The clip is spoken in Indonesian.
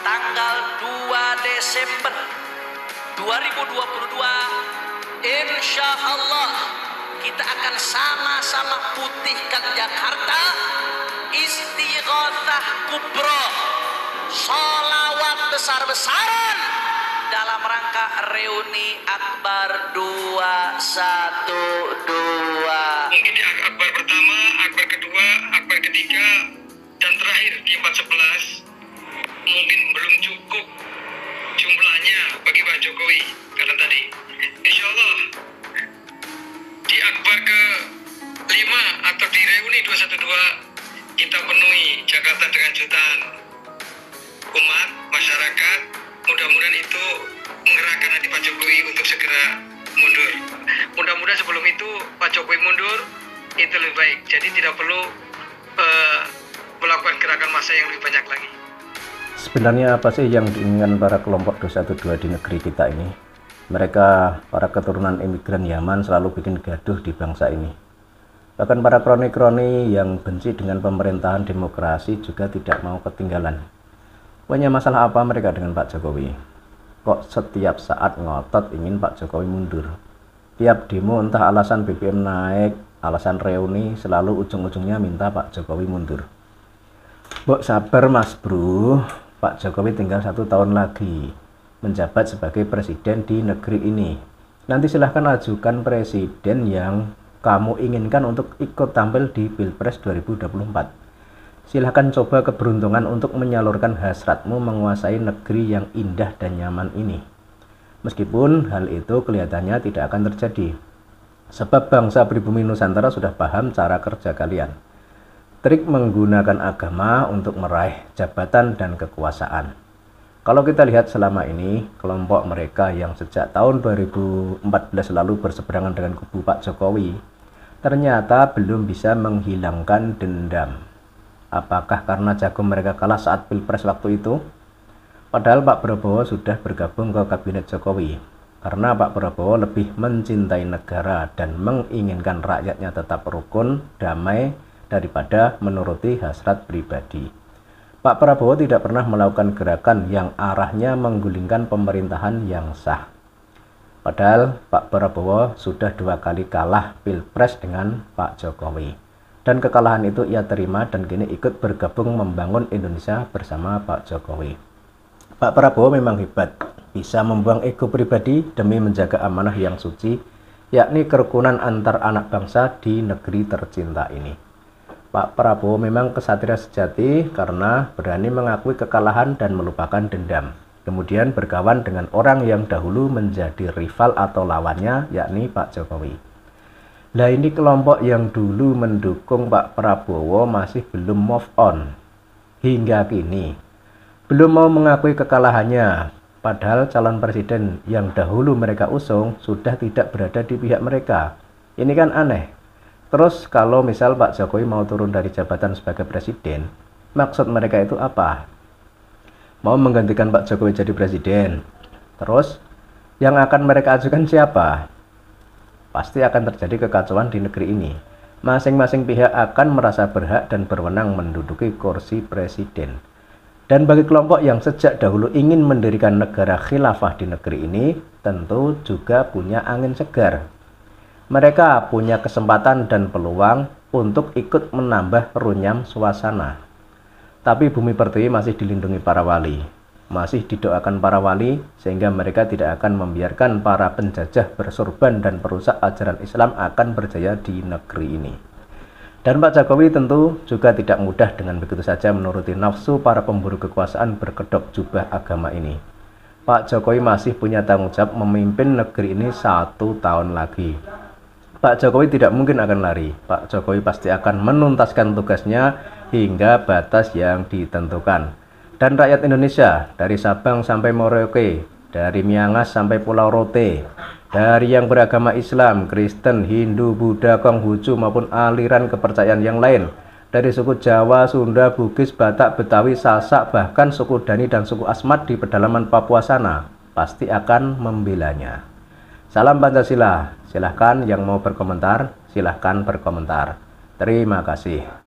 tanggal 2 Desember 2022, insya Allah kita akan sama-sama putihkan Jakarta. Istighatsah kubro, sholawat besar-besaran dalam rangka reuni Akbar 212. Mungkin di Akbar pertama, Akbar kedua, Akbar ketiga, dan terakhir di 411 mungkin belum cukup jumlahnya bagi Pak Jokowi, karena tadi insya Allah di Akbar ke-5 atau di reuni 212 kita penuhi Jakarta dengan jutaan umat masyarakat. Mudah-mudahan itu menggerakkan hati Pak Jokowi untuk segera mundur. Mudah-mudahan sebelum itu Pak Jokowi mundur itu lebih baik. Jadi tidak perlu melakukan gerakan massa yang lebih banyak lagi. Sebenarnya apa sih yang diinginkan para kelompok 212 di negeri kita ini? Mereka, para keturunan imigran Yaman, selalu bikin gaduh di bangsa ini. Bahkan para kroni-kroni yang benci dengan pemerintahan demokrasi juga tidak mau ketinggalan. Punya masalah apa mereka dengan Pak Jokowi? Kok setiap saat ngotot ingin Pak Jokowi mundur? Tiap demo entah alasan BBM naik, alasan reuni, selalu ujung-ujungnya minta Pak Jokowi mundur. Mbok sabar mas bro, Pak Jokowi tinggal 1 tahun lagi menjabat sebagai presiden di negeri ini. Nanti silahkan ajukan presiden yang kamu inginkan untuk ikut tampil di Pilpres 2024. Silahkan coba keberuntungan untuk menyalurkan hasratmu menguasai negeri yang indah dan nyaman ini. Meskipun hal itu kelihatannya tidak akan terjadi. Sebab bangsa pribumi Nusantara sudah paham cara kerja kalian. Trik menggunakan agama untuk meraih jabatan dan kekuasaan. Kalau kita lihat selama ini, kelompok mereka yang sejak tahun 2014 lalu berseberangan dengan kubu Pak Jokowi, ternyata belum bisa menghilangkan dendam. Apakah karena jago mereka kalah saat Pilpres waktu itu? Padahal Pak Prabowo sudah bergabung ke kabinet Jokowi. Karena Pak Prabowo lebih mencintai negara dan menginginkan rakyatnya tetap rukun, damai, daripada menuruti hasrat pribadi. Pak Prabowo tidak pernah melakukan gerakan yang arahnya menggulingkan pemerintahan yang sah. Padahal Pak Prabowo sudah 2 kali kalah Pilpres dengan Pak Jokowi. Dan kekalahan itu ia terima dan kini ikut bergabung membangun Indonesia bersama Pak Jokowi. Pak Prabowo memang hebat, bisa membuang ego pribadi demi menjaga amanah yang suci, yakni kerukunan antar anak bangsa di negeri tercinta ini. Pak Prabowo memang kesatria sejati karena berani mengakui kekalahan dan melupakan dendam. Kemudian berkawan dengan orang yang dahulu menjadi rival atau lawannya, yakni Pak Jokowi. Nah ini kelompok yang dulu mendukung Pak Prabowo masih belum move on. Hingga kini, belum mau mengakui kekalahannya. Padahal calon presiden yang dahulu mereka usung sudah tidak berada di pihak mereka. Ini kan aneh. Terus kalau misal Pak Jokowi mau turun dari jabatan sebagai presiden, maksud mereka itu apa? Mau menggantikan Pak Jokowi jadi presiden. Terus yang akan mereka ajukan siapa? Pasti akan terjadi kekacauan di negeri ini. Masing-masing pihak akan merasa berhak dan berwenang menduduki kursi presiden. Dan bagi kelompok yang sejak dahulu ingin mendirikan negara khilafah di negeri ini, tentu juga punya angin segar. Mereka punya kesempatan dan peluang untuk ikut menambah runyam suasana. Tapi bumi pertiwi masih dilindungi para wali, masih didoakan para wali, sehingga mereka tidak akan membiarkan para penjajah bersorban dan perusak ajaran Islam akan berjaya di negeri ini. Dan Pak Jokowi tentu juga tidak mudah dengan begitu saja menuruti nafsu para pemburu kekuasaan berkedok jubah agama ini. Pak Jokowi masih punya tanggung jawab memimpin negeri ini 1 tahun lagi. Pak Jokowi tidak mungkin akan lari. Pak Jokowi pasti akan menuntaskan tugasnya hingga batas yang ditentukan. Dan rakyat Indonesia, dari Sabang sampai Merauke, dari Miangas sampai Pulau Rote, dari yang beragama Islam, Kristen, Hindu, Buddha, Konghucu maupun aliran kepercayaan yang lain, dari suku Jawa, Sunda, Bugis, Batak, Betawi, Sasak, bahkan suku Dani dan suku Asmat di pedalaman Papua sana, pasti akan membelanya. Salam Pancasila. Silahkan yang mau berkomentar, silahkan berkomentar. Terima kasih.